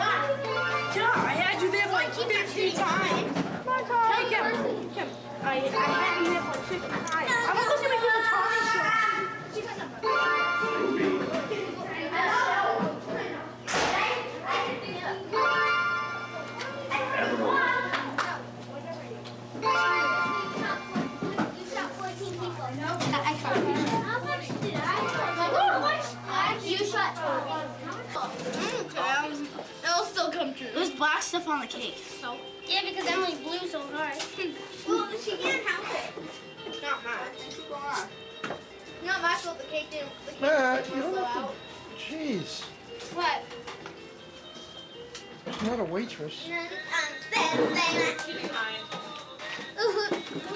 Yeah, I had you there for like 50 times. Hey, Kim. I had you there for like 50 times. I'm not supposed to make you a Tommy show. It'll still come true. There's black stuff on the cake. So? Yeah, because Emily blew so hard. Well, she can't help it. Not much. Not my fault the cake didn't. Matt, you don't have to. Jeez. What? She's not a waitress.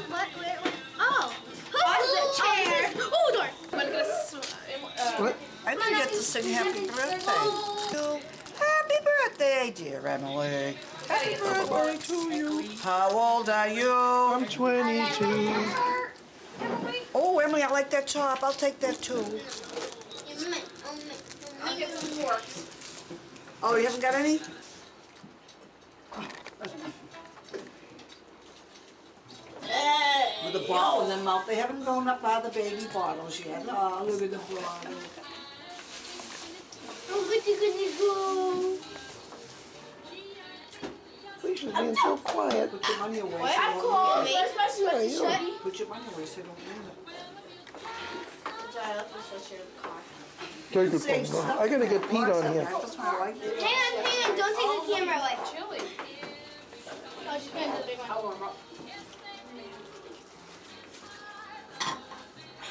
What? Oh. Who's the chair? Hold on. What? I didn't get to sing happy birthday. Happy birthday, dear Emily. Happy birthday to you. How old are you? I'm 22. Oh, Emily, I like that top. I'll take that too. I'll get some forks. Oh, you haven't got any? With the bottle in their mouth. They haven't grown up out of the baby bottles yet. Oh, look at the bottle. Oh, where's it gonna go? Lisa's being so quiet. Put your money away. I'm so cool. they That's my Yeah, you sweatshirt. don't- Put your money away so they don't need it. I left my sweatshirt in the car. Very good Save point. stuff I gotta in get that Pete box on up here. there. That's why I like it. Hang on, don't take the camera away. Chili. Oh, she's going to the big one. I'll warm up.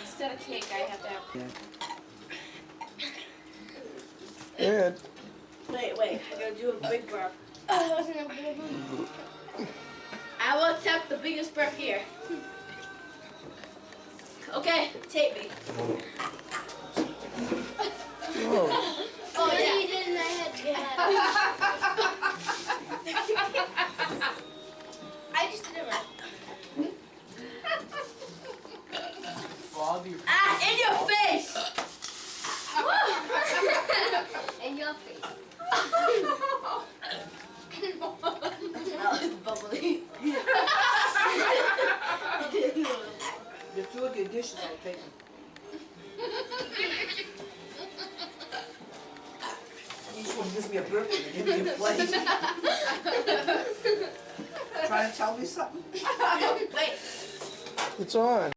Instead of cake, I have to have. Ed, Wait. I gotta do a big burp. Oh, that wasn't a big one. I will attempt the biggest burp here. Okay, tape me. oh, Oh, yeah, you did, and I had to. I just did it right. Ah, in your face! In your face. That was bubbly. The two of your dishes, I'll take them. Each one gives me a burpee and give me a plate. Trying to tell me something? Wait. it's on.